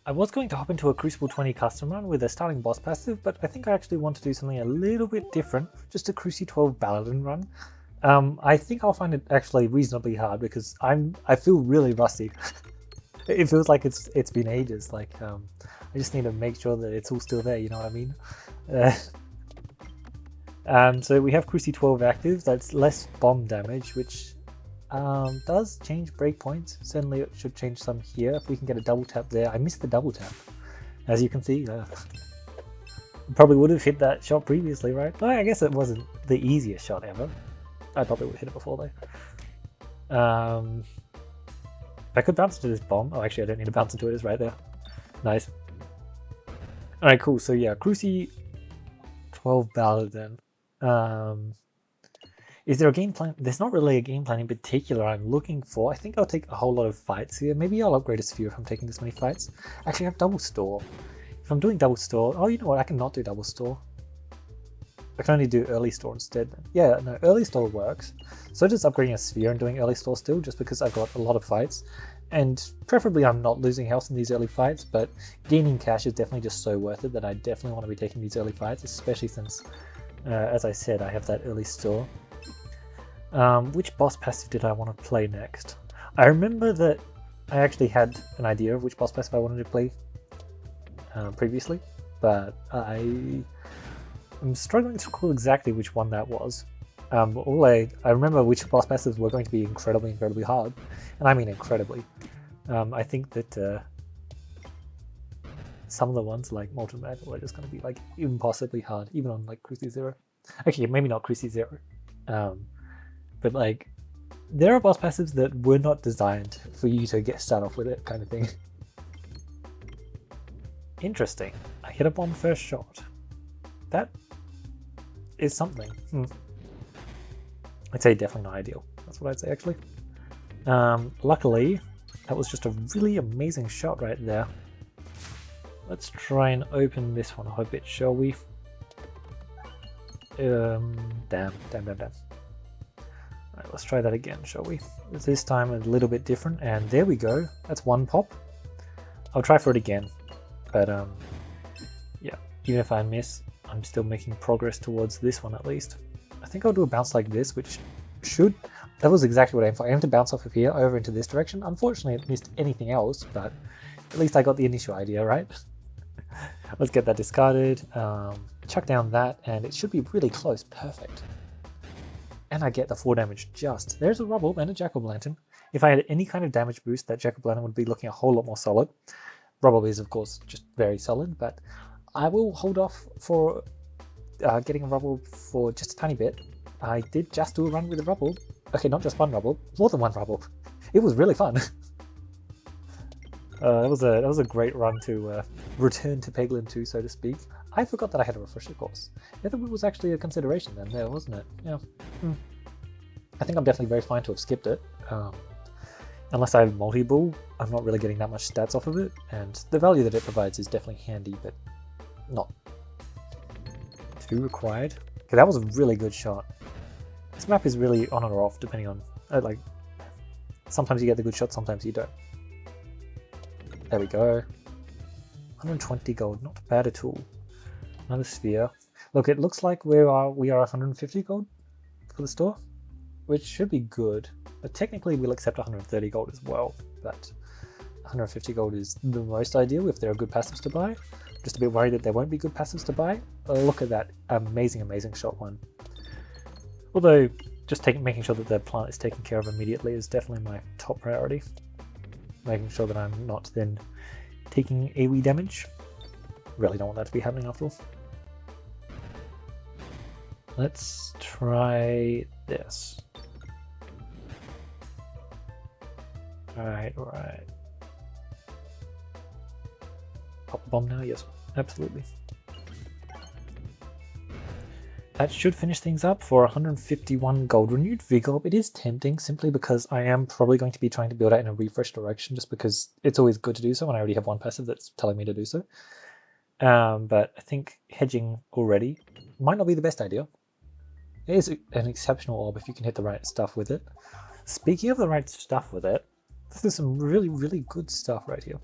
I was going to hop into a Crucible 20 custom run with a starting boss passive, but I think I actually want to do something a little bit different, just a Cruci 12 Paladin run. I think I'll find it actually reasonably hard because I feel really rusty. It feels like it's been ages. Like I just need to make sure that it's all still there. You know what I mean? So we have Cruci 12 active. That's less bomb damage, which does change breakpoints. Certainly it should change some here if we can get a double tap there. I missed the double tap, as you can see. Probably would have hit that shot previously, right? Well, I guess it wasn't the easiest shot ever. I probably would have hit it before though. I could bounce into this bomb. Oh, actually I don't need to bounce into it. It's right there. Nice. Alright, cool. So yeah, Cruci 12 Paladin. Is there a game plan? There's not really a game plan in particular I'm looking for. I think I'll take a whole lot of fights here. Maybe I'll upgrade a sphere if I'm taking this many fights. Actually, I have double store. If I'm doing double store, oh, you know what? I can not do double store. I can only do early store instead. Yeah, no, early store works. So just upgrading a sphere and doing early store still, just because I've got a lot of fights. And preferably I'm not losing health in these early fights, but gaining cash is definitely just so worth it that I definitely want to be taking these early fights, especially since, as I said, I have that early store. Which boss passive did I want to play next? I remember that I actually had an idea of which boss passive I wanted to play previously, but I'm struggling to recall exactly which one that was. I remember which boss passives were going to be incredibly hard, and I mean incredibly. I think that some of the ones like Molten Metal are just going to be like impossibly hard, even on like Cruci 0. Actually, maybe not Cruci 0. But like, there are boss passives that were not designed for you to start off with it, kind of thing. Interesting. I hit a bomb first shot. That is something. I'd say definitely not ideal. That's what I'd say actually. Luckily, that was just a really amazing shot right there. Let's try and open this one a bit, shall we? Damn. Alright, let's try that again, shall we? This time a little bit different, and there we go. That's one pop. I'll try for it again, but yeah, even if I miss, I'm still making progress towards this one at least. I think I'll do a bounce like this, which should... That was exactly what I aimed for. I aimed to bounce off of here over into this direction. Unfortunately, it missed anything else, but at least I got the initial idea, right? Let's get that discarded, chuck down that, and it should be really close. Perfect. And I get the 4 damage just. There's a Rubble and a Jack-o'-lantern. If I had any kind of damage boost, that Jack-o'-lantern would be looking a whole lot more solid. Rubble is, of course, just very solid, but I will hold off for getting a Rubble for just a tiny bit. I did just do a run with a Rubble. Okay, not just one Rubble, more than one Rubble. It was really fun. That was a great run to return to Peglin 2, so to speak. I forgot that I had a refresher course. Nether was actually a consideration then, there, wasn't it? Yeah. I think I'm definitely very fine to have skipped it. Unless I have multi-bull, I'm not really getting that much stats off of it, and the value that it provides is definitely handy, but not too required. Okay, that was a really good shot. This map is really on or off, depending on, like, sometimes you get the good shot, sometimes you don't. There we go. 120 gold, not bad at all. Another sphere. Look, it looks like we are 150 gold for the store, which should be good. But technically we'll accept 130 gold as well, but 150 gold is the most ideal if there are good passives to buy. Just a bit worried that there won't be good passives to buy. Look at that amazing shot one. Although, just making sure that the plant is taken care of immediately is definitely my top priority. Making sure that I'm not then taking AoE damage. Really don't want that to be happening after all. Let's try this. Alright. Pop the bomb now? Yes, absolutely. That should finish things up for 151 gold. Renewed Vigor, it is tempting simply because I am probably going to be trying to build out in a refresh direction just because it's always good to do so and I already have one passive that's telling me to do so. But I think hedging already might not be the best idea. It is an exceptional orb if you can hit the right stuff with it. Speaking of the right stuff with it, this is some really good stuff right here.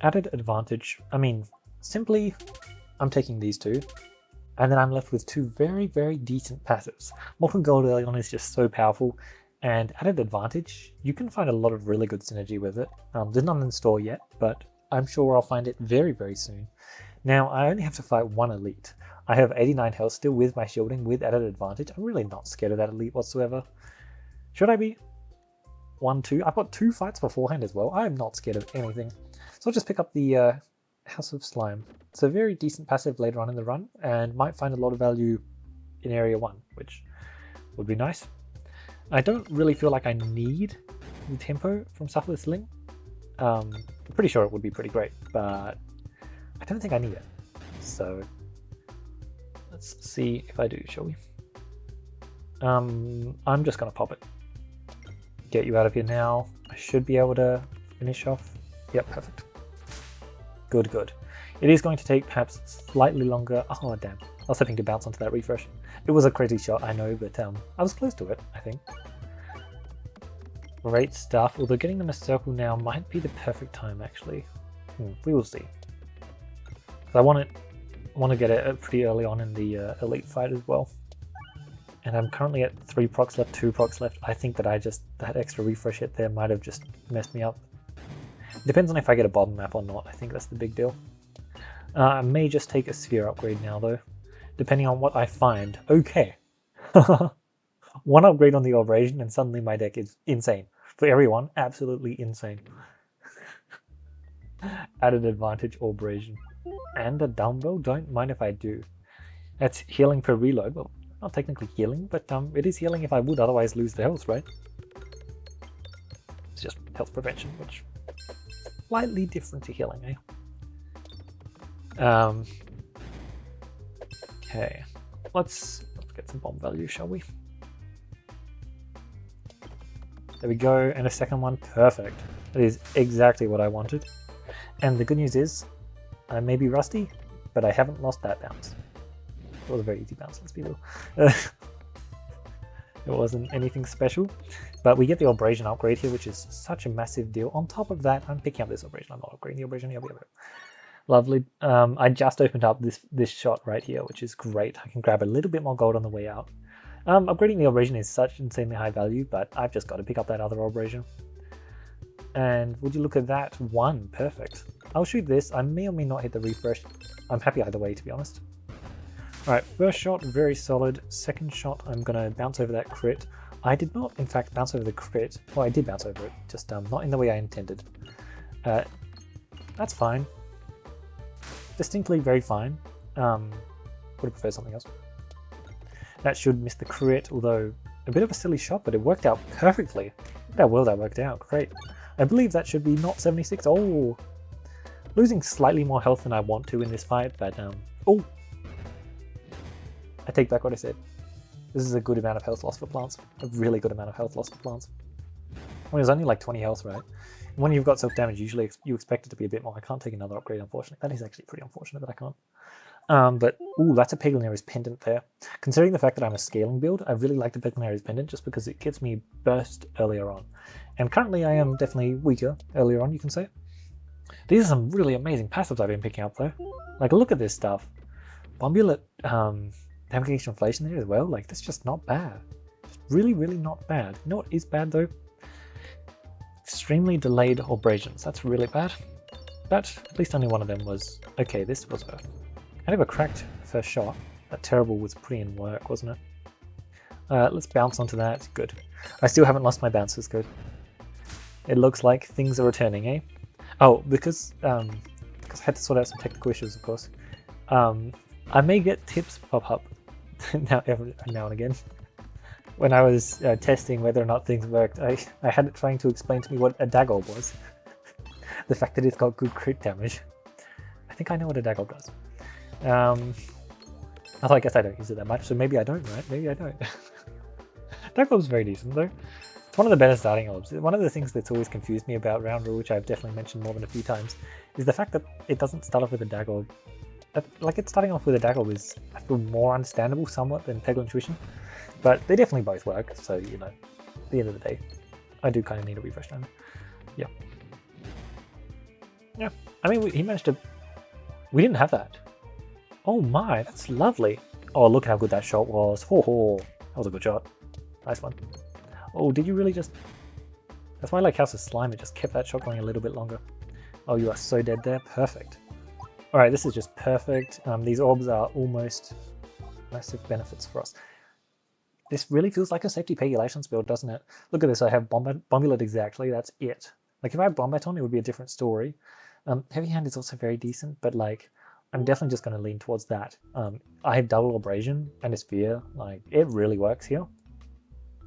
Added advantage, I mean, simply I'm taking these two, and then I'm left with two very, very decent passives. Molten Gold early on is just so powerful, and added advantage, you can find a lot of really good synergy with it. There's none in the store yet, but I'm sure I'll find it very, very soon. Now, I only have to fight one elite. I have 89 health still with my shielding with added advantage. I'm really not scared of that elite whatsoever. Should I be? 1-2. I've got 2 fights beforehand as well. I'm not scared of anything. So I'll just pick up the House of Slime. It's a very decent passive later on in the run, and might find a lot of value in Area 1, which would be nice. I don't really feel like I need the tempo from Sufferless Sling. I'm pretty sure it would be pretty great, but I don't think I need it. So let's see if I do, shall we? I'm just going to pop it. Get you out of here now. I should be able to finish off. Yep, perfect. Good, good. It is going to take perhaps slightly longer. Oh, damn. I was hoping to bounce onto that refresh. It was a crazy shot, I know, but I was close to it, I think. Great stuff. Although getting them a circle now might be the perfect time, actually. We will see. I want to get it pretty early on in the elite fight as well. And I'm currently at 3 procs left, 2 procs left. I think that that extra refresh hit there might have just messed me up. Depends on if I get a bottom map or not. I think that's the big deal. I may just take a sphere upgrade now though, depending on what I find. Okay. 1 upgrade on the Abrasion and suddenly my deck is insane. For everyone, absolutely insane. Added advantage Abrasion. And a dumbbell, don't mind if I do. That's healing per reload. Well, not technically healing, but it is healing if I would otherwise lose the health, right? It's just health prevention, which slightly different to healing, eh? Okay, let's get some bomb value, shall we? There we go, and a second one, perfect. That is exactly what I wanted. And the good news is, I may be rusty, but I haven't lost that bounce. It was a very easy bounce, let's be real. It wasn't anything special, but we get the Abrasion upgrade here, which is such a massive deal. On top of that, I'm picking up this Abrasion. I'm not upgrading the Abrasion here. Lovely. I just opened up this shot right here, which is great. I can grab a little bit more gold on the way out. Upgrading the Abrasion is such insanely high value, but I've just got to pick up that other Abrasion. And would you look at that? 1, perfect. I'll shoot this. I may or may not hit the refresh. I'm happy either way, to be honest. Alright, first shot, very solid. Second shot, I'm going to bounce over that crit. I did not, in fact, bounce over the crit. Well, I did bounce over it, just not in the way I intended. That's fine. Distinctly very fine. Would have preferred something else. That should miss the crit, although a bit of a silly shot, but it worked out perfectly. Look how well that worked out, great. I believe that should be not 76. Oh! Losing slightly more health than I want to in this fight, but oh! I take back what I said. This is a good amount of health loss for plants. A really good amount of health loss for plants. I mean, it's only like 20 health, right? When you've got self-damage, usually you expect it to be a bit more. I can't take another upgrade, unfortunately. That is actually pretty unfortunate that I can't. But, ooh, that's a Peglin pendant there. Considering the fact that I'm a scaling build, I really like the Peglin pendant just because it gets me burst earlier on. And currently I am definitely weaker earlier on, you can say. These are some really amazing passives I've been picking up, though. Like, look at this stuff. Bombulate, damage inflation there as well. Like, that's just not bad. Just really, really not bad. You know what is bad, though? Extremely delayed Abrasions. That's really bad. But at least only one of them was... Okay, this was a... I never cracked first shot. That terrible was putting in work, wasn't it? Let's bounce onto that. Good. I still haven't lost my bounces. Good. It looks like things are returning, eh? Oh, because I had to sort out some technical issues, of course. I may get tips pop up now and again. When I was testing whether or not things worked, I had it trying to explain to me what a dagger was. The fact that it's got good crit damage. I think I know what a dagger does. Although I guess I don't use it that much, so maybe I don't, right? Maybe I don't. Dagger is very decent though. It's one of the better starting orbs. One of the things that's always confused me about Round Rule, which I've definitely mentioned more than a few times, is the fact that it doesn't start off with a dagger. Like, it's starting off with a dagger is, I feel, more understandable somewhat than Peglin Tuition. But they definitely both work, so, you know, at the end of the day, I do kind of need a refresh time. Yeah. Yeah, I mean, he managed to... We didn't have that. Oh my, that's lovely. Oh, look how good that shot was. Ho ho, that was a good shot. Nice one. Oh, did you really just... That's why I like House of Slime, it just kept that shot going a little bit longer. Oh, you are so dead there. Perfect. Alright, this is just perfect. These orbs are almost massive benefits for us. This really feels like a safety pegulations build, doesn't it? Look at this, I have Bombulate exactly, that's it. Like if I had Bombaton, it would be a different story. Heavy Hand is also very decent, but like, I'm definitely just going to lean towards that. I have Double Abrasion and a Sphere, like, it really works here.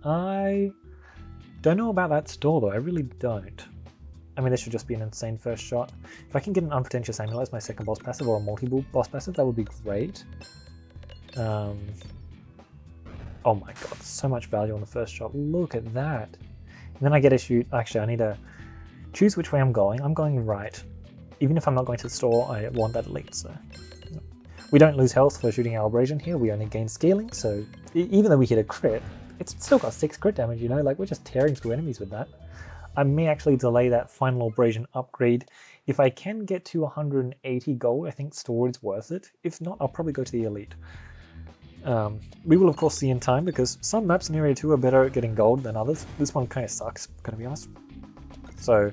I don't know about that store though, I really don't. I mean, this should just be an insane first shot. If I can get an Unpretentious Amulet as my second boss passive or a multiple boss passive, that would be great. Oh my god, so much value on the first shot. Look at that. And then I get to shoot. Actually, I need to choose which way I'm going. I'm going right. Even if I'm not going to the store, I want that elite. So we don't lose health for shooting our abrasion here. We only gain scaling. So even though we hit a crit, it's still got 6 crit damage, you know? Like, we're just tearing through enemies with that. I may actually delay that final abrasion upgrade. If I can get to 180 gold, I think store is worth it. If not, I'll probably go to the elite. We will of course see in time, because some maps in Area 2 are better at getting gold than others. This one kind of sucks, gotta be honest. So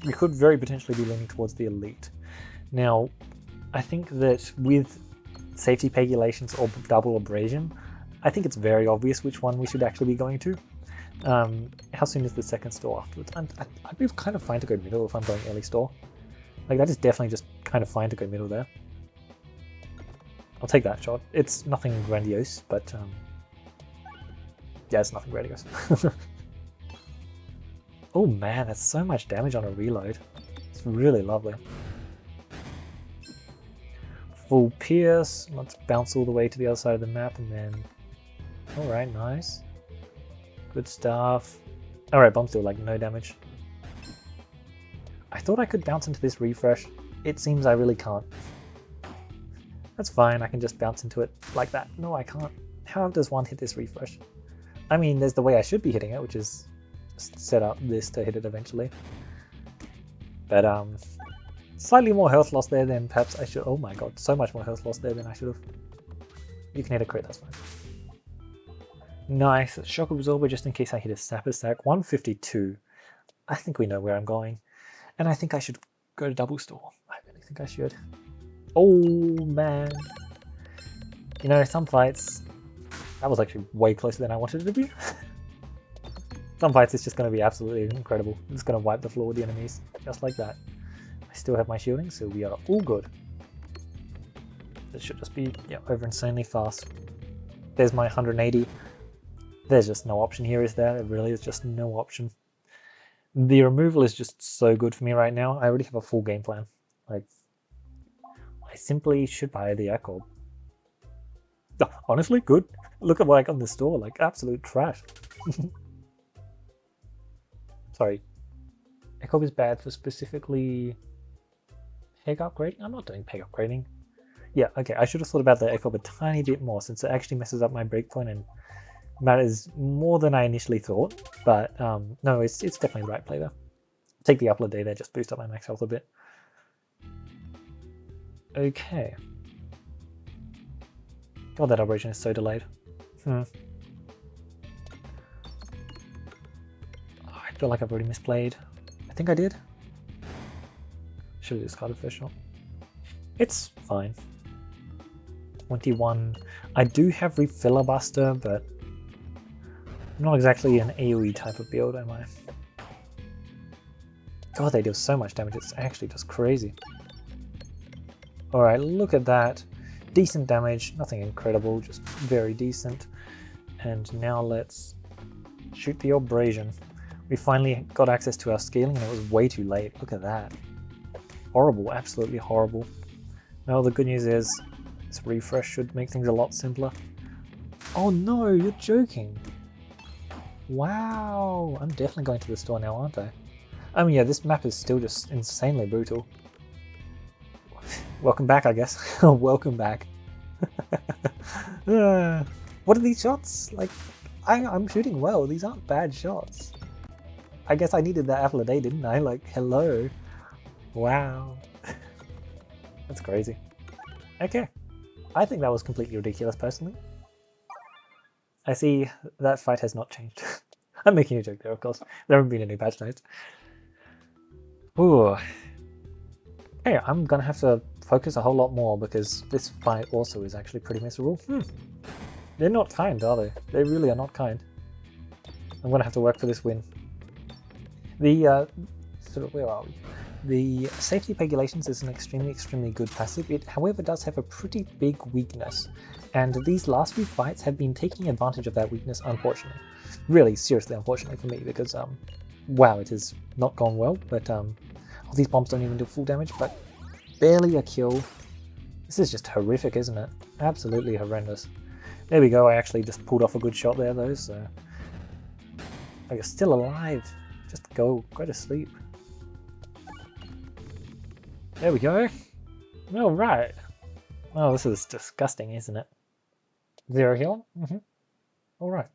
we could very potentially be leaning towards the elite. Now, I think that with safety pegulations or double abrasion, I think it's very obvious which one we should actually be going to. How soon is the second store afterwards? I'd be kind of fine to go middle if I'm going early store. Like, that is definitely just kind of fine to go middle there. I'll take that shot. It's nothing grandiose, but yeah, it's nothing grandiose. Oh man, that's so much damage on a reload. It's really lovely. Full pierce. Let's bounce all the way to the other side of the map and then... Alright, nice. Good stuff. Alright, bomb still like no damage. I thought I could bounce into this refresh. It seems I really can't. That's fine, I can just bounce into it like that. No, I can't. How does one hit this refresh? I mean, there's the way I should be hitting it, which is just set up this to hit it eventually. But slightly more health loss there than perhaps I should. Oh my god, so much more health loss there than I should have. You can hit a crit, that's fine. Nice. Shock Absorber just in case I hit a Sapper Stack. 152. I think we know where I'm going. And I think I should go to double store. I really think I should. Oh man. You know, some fights... That was actually way closer than I wanted it to be. Some fights it's just going to be absolutely incredible. It's going to wipe the floor with the enemies. Just like that. I still have my shielding, so we are all good. This should just be over insanely fast. There's my 180. There's just no option here, is there? There really is just no option. The removal is just so good for me right now. I already have a full game plan. Like, I simply should buy the Echo. Oh, honestly, good. Look at what I got in the store. Like, absolute trash. Sorry. Echo is bad for specifically peg upgrading? I'm not doing peg upgrading. Yeah, okay, I should have thought about the Echo a tiny bit more, since it actually messes up my breakpoint and matters more than I initially thought. But no, it's definitely the right play there. Take the Upload Day there, just boost up my max health a bit. Okay. God, that operation is so delayed. Oh, I feel like I've already misplayed. I think I did. Should have discarded first shot. It's fine. 21. I do have Refiller Buster, but I'm not exactly an AoE type of build, am I? God, they deal so much damage, it's actually just crazy. Alright, look at that. Decent damage, nothing incredible, just very decent. And now let's shoot the abrasion. We finally got access to our scaling and it was way too late. Look at that. Horrible, absolutely horrible. Now the good news is this refresh should make things a lot simpler. Oh no, you're joking. Wow, I'm definitely going to the store now, aren't I? I mean, yeah, this map is still just insanely brutal. Welcome back, I guess. Welcome back. What are these shots? Like, I'm shooting well. These aren't bad shots. I guess I needed that apple a day, didn't I? Like, hello. Wow. That's crazy. Okay. I think that was completely ridiculous, personally. I see that fight has not changed. I'm making a joke there, of course. There haven't been any patch notes. Ooh. Hey, I'm gonna have to focus a whole lot more because this fight also is actually pretty miserable. They're not kind, are they? They really are not kind. I'm gonna have to work for this win. The where are we? The Safety Pegulations is an extremely good passive. It, however, does have a pretty big weakness, and these last few fights have been taking advantage of that weakness, unfortunately. Really, seriously, unfortunately for me, because wow, it has not gone well. But all these bombs don't even do full damage, but barely a kill. This is just horrific, isn't it? Absolutely horrendous. There we go. I actually just pulled off a good shot there, though. So you're still alive. Just go to sleep. There we go. All right. Oh, this is disgusting, isn't it? 0 heal? All right.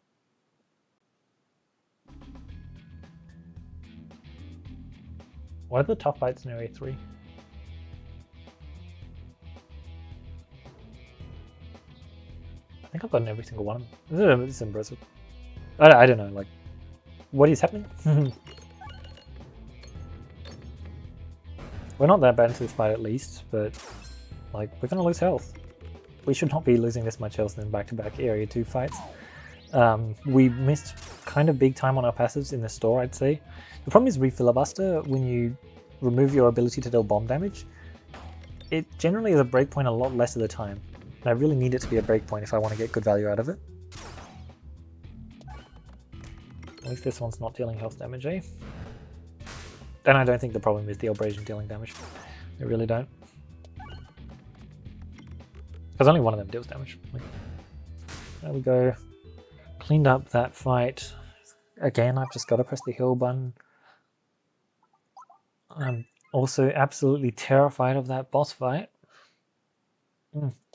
What are the tough fights in Area 3? I think I've gotten every single one of them. This is impressive. I don't know, like, what is happening? We're not that bad into this fight at least, but like, we're gonna lose health. We should not be losing this much health in back-to-back Area 2 fights. We missed kind of big time on our passives in the store, I'd say. The problem is Refilibuster, when you remove your ability to deal bomb damage, it generally is a breakpoint a lot less of the time. And I really need it to be a breakpoint if I want to get good value out of it. At least this one's not dealing health damage, eh? And I don't think the problem is the abrasion dealing damage. I really don't. Because only one of them deals damage. There we go. Cleaned up that fight. Again, I've just got to press the heal button. I'm also absolutely terrified of that boss fight.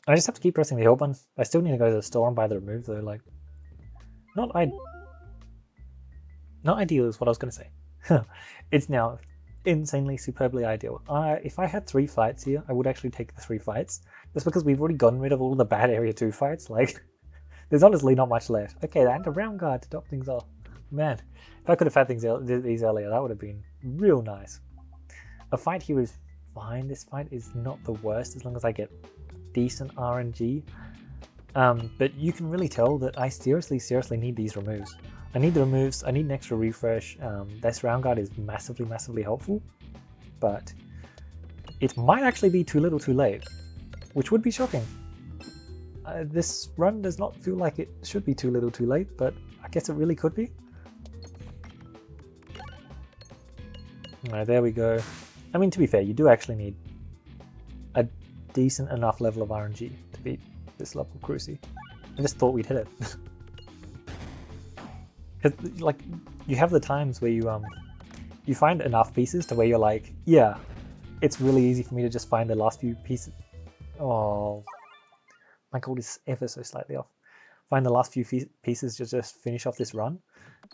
I just have to keep pressing the heal button. I still need to go to the store and buy the remove though. Like, not ideal is what I was going to say. It's now insanely, superbly ideal. If I had 3 fights here, I would actually take the 3 fights. Just because we've already gotten rid of all the bad Area 2 fights. Like, there's honestly not much left. Okay, and a round guard to top things off. Man, if I could have had these earlier, that would have been real nice. A fight here is fine. This fight is not the worst as long as I get decent RNG. But you can really tell that I seriously need these removes. I need the removes, I need an extra refresh. This round guard is massively helpful, but it might actually be too little too late, which would be shocking. This run does not feel like it should be too little too late, but I guess it really could be. Alright, there we go. I mean, to be fair, you do actually need a decent enough level of RNG to beat this level of Cruci. I just thought we'd hit it. Because, like, you have the times where you find enough pieces to where you're like, yeah, it's really easy for me to just find the last few pieces. Oh, my gold is ever so slightly off. Find the last few pieces to just finish off this run,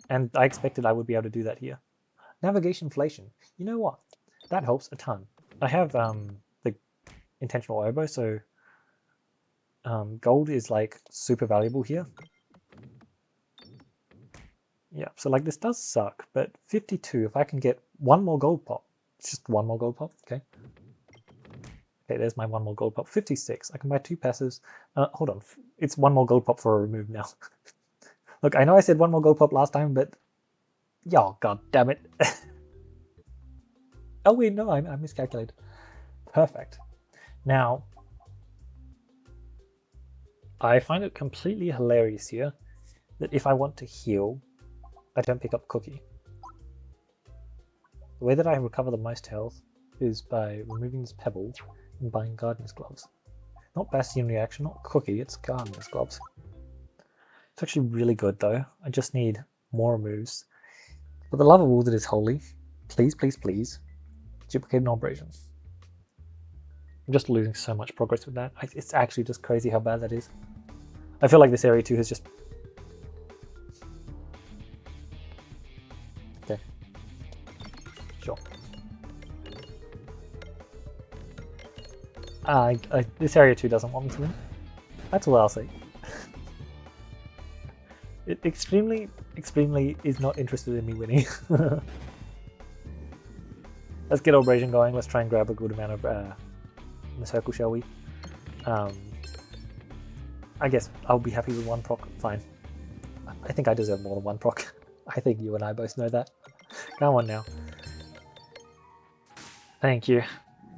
and I expected I would be able to do that here. Navigation inflation. You know what? That helps a ton. I have the intentional oboe, so gold is like super valuable here. Yeah, so like this does suck, but 52, if I can get 1 more gold pop, it's just 1 more gold pop, okay. Okay, there's my 1 more gold pop. 56, I can buy 2 passives. Hold on, it's 1 more gold pop for a remove now. Look, I know I said 1 more gold pop last time, but oh, god damn it. Oh wait, no, I miscalculated. Perfect. Now, I find it completely hilarious here that if I want to heal, I don't pick up Cookie. The way that I recover the most health is by removing this pebble and buying Gardener's Gloves. Not Bastion Reaction, not Cookie, it's Gardener's Gloves. It's actually really good though. I just need more removes. For the love of all that is holy, please, please, please, duplicate an abrasion. I'm just losing so much progress with that. It's actually just crazy how bad that is. I feel like this Area 2 has just... Okay. Sure. This area 2 doesn't want me to win. That's all I'll say. It extremely is not interested in me winning. Let's get Abrasion going. Let's try and grab a good amount of in the circle, shall we? I guess I'll be happy with one proc. Fine. I think I deserve more than one proc. I think you and I both know that. Come on now. Thank you.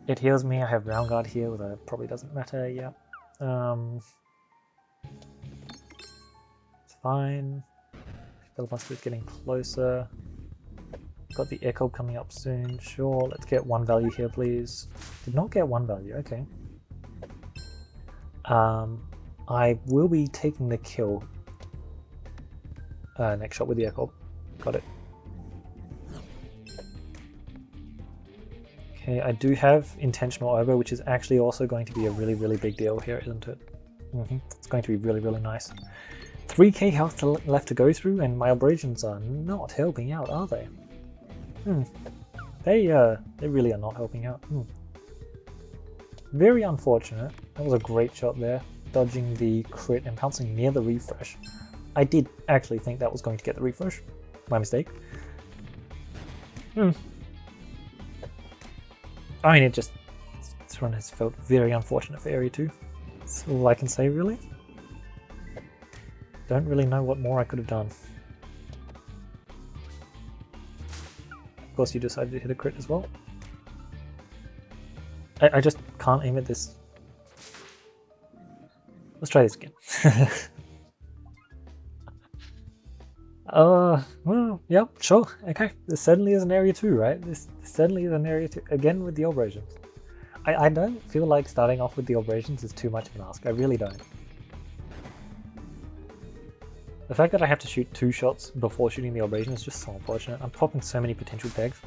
It heals me. I have Round Guard here, although it probably doesn't matter. Yeah. It's fine. Filibuster is getting closer. Got the Echo coming up soon. Sure, let's get one value here, please. Did not get one value. Okay. I will be taking the kill. Next shot with the Echo. Got it. Okay, I do have intentional over, which is actually also going to be a really, really big deal here, isn't it? It's going to be really, really nice. 3k health left to go through, and my abrasions are not helping out, are they? They really are not helping out. Very unfortunate. That was a great shot there, dodging the crit and pouncing near the refresh. I did actually think that was going to get the refresh. My mistake. I mean, this run has felt very unfortunate for Area 2. That's all I can say, really. Don't really know what more I could have done. Of course, you decided to hit a crit as well. I just can't aim at this. Let's try this again. Well, yeah, sure, okay. This certainly is an Area 2, right? This certainly is an Area 2, again with the abrasions. I don't feel like starting off with the abrasions is too much of an ask, I really don't. The fact that I have to shoot 2 shots before shooting the abrasion is just so unfortunate. I'm popping so many potential pegs.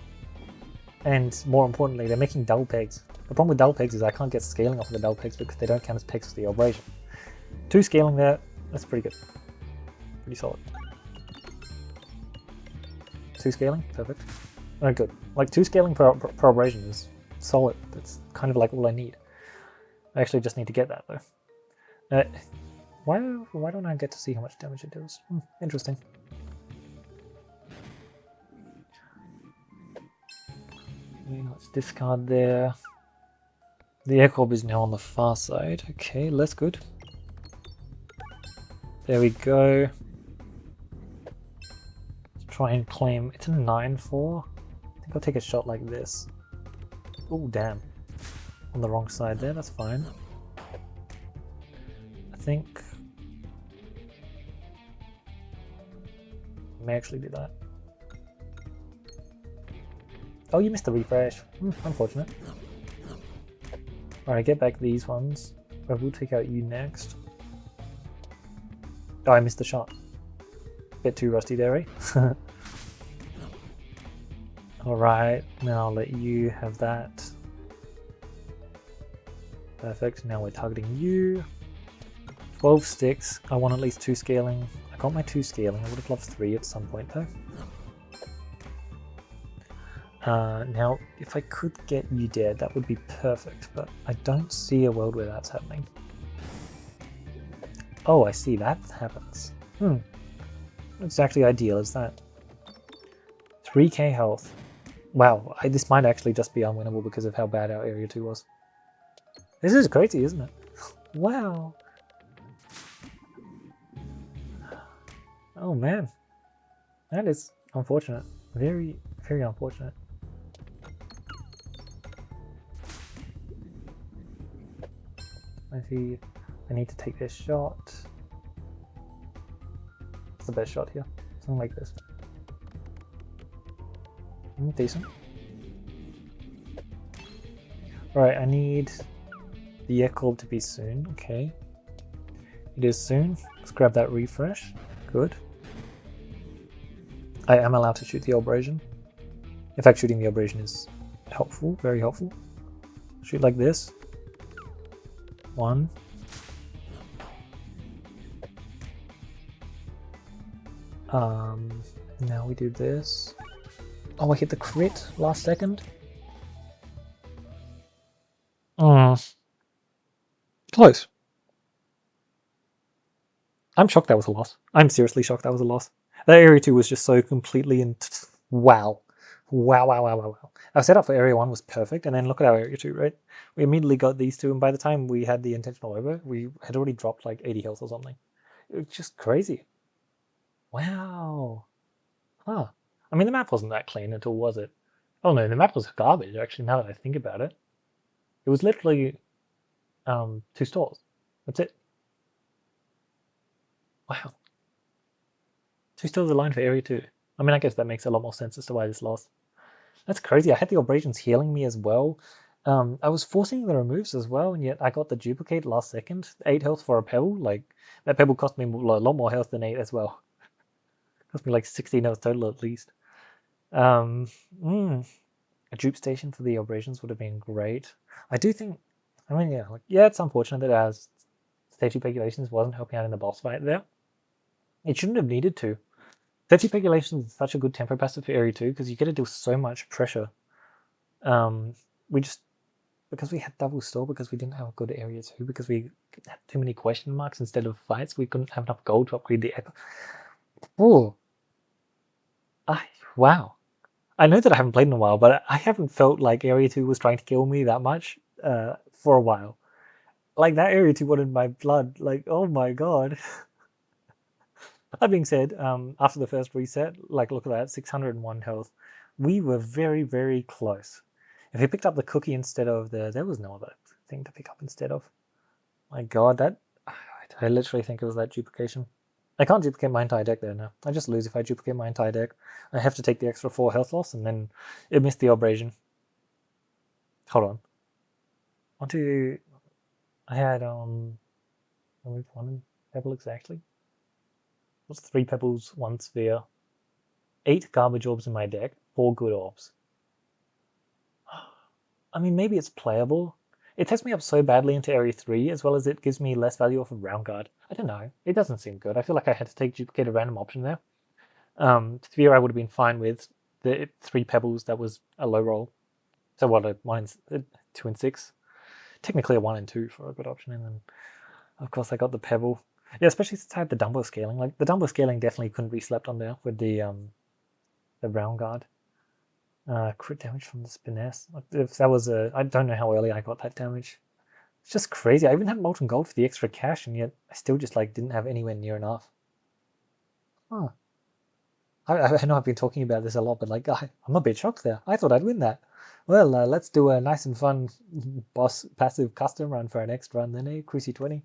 And more importantly, they're making double pegs. The problem with double pegs is I can't get scaling off of the double pegs because they don't count as pegs for the abrasion. 2 scaling there, that's pretty good. Pretty solid. 2 scaling, perfect. Oh, good. Like 2 scaling per abrasion is solid. That's kind of like all I need. I actually just need to get that though. Why don't I get to see how much damage it does? Interesting. Let's discard there. The Air Corp is now on the far side. Okay, less good. There we go. Let's try and claim. It's a 9-4. I think I'll take a shot like this. Oh, damn. On the wrong side there, that's fine. I think I may actually do that. Oh, you missed the refresh. Unfortunate. Alright, get back these ones. But we'll take out you next. Oh, I missed the shot. Bit too rusty there, eh? Alright, now I'll let you have that. Perfect, now we're targeting you. 12 sticks. I want at least 2 scaling. I got my 2 scaling. I would have loved 3 at some point though. Now, if I could get you dead, that would be perfect, but I don't see a world where that's happening. Oh, I see, that happens. It's actually ideal, is that? 3k health. Wow, this might actually just be unwinnable because of how bad our Area 2 was. This is crazy, isn't it? Wow. Oh man. That is unfortunate. Very, very unfortunate. I need to take this shot. It's the best shot here. Something like this. Decent. Right, I need the Echo to be soon. Okay. It is soon. Let's grab that refresh. Good. I am allowed to shoot the abrasion. In fact, shooting the abrasion is helpful, very helpful. Shoot like this. 1. Now we do this. Oh, I hit the crit last second. Close. I'm shocked that was a loss. I'm seriously shocked that was a loss. That area 2 was just so completely wow. Wow, wow, wow, wow, wow. Our setup for area 1 was perfect, and then look at our area 2, right? We immediately got these two, and by the time we had the intentional over, we had already dropped like 80 health or something. It was just crazy. Wow. Huh. I mean, the map wasn't that clean at all, was it? Oh no, the map was garbage, actually, now that I think about it. It was literally 2 stores. That's it. Wow. 2 stores aligned for area 2. I mean, I guess that makes a lot more sense as to why this lost. That's crazy. I had the abrasions healing me as well. I was forcing the removes as well, and yet I got the duplicate last second. 8 health for a pebble. Like, that pebble cost me a lot more health than 8 as well. Cost me like 16 health total at least. A dupe station for the abrasions would have been great. I do think, I mean, yeah, it's unfortunate that our stage 2 Pegulations wasn't helping out in the boss fight there. It shouldn't have needed to. Stage 2 Pegulations is such a good tempo passive for area 2 because you get to deal so much pressure. We just, because we had double stall, because we didn't have a good area 2, because we had too many question marks instead of fights, we couldn't have enough gold to upgrade the echo. Oh, wow. I know that I haven't played in a while, but I haven't felt like area 2 was trying to kill me that much for a while. Like, that area 2 wanted my blood. Like, oh my god. That being said, after the first reset, like, look at that, 601 health. We were very, very close. If we picked up the cookie instead of there was no other thing to pick up instead of. My god, that, I literally think it was that duplication. I can't duplicate my entire deck there now. I just lose if I duplicate my entire deck. I have to take the extra 4 health loss, and then it missed the abrasion. Hold on. I had, one pebble exactly. What's 3 pebbles, 1 sphere? 8 garbage orbs in my deck, 4 good orbs. I mean, maybe it's playable. It sets me up so badly into area 3, as well as it gives me less value off of round guard. I don't know. It doesn't seem good. I feel like I had to duplicate a random option there. Sphere I would have been fine with. The 3 pebbles, that was a low roll. So what, a 2 and 6? Technically a 1 and 2 for a good option, and then of course I got the pebble. Yeah, especially since I had the Dumbo scaling. Like, the Dumbo scaling definitely couldn't be slept on there with the round guard. Crit damage from the Spiness. If that was I don't know how early I got that damage. It's just crazy. I even had molten gold for the extra cash, and yet I still just like didn't have anywhere near enough. Huh. I know I've been talking about this a lot, but like I'm a bit shocked there. I thought I'd win that. Well, let's do a nice and fun boss passive custom run for our next run then, Cruci 20.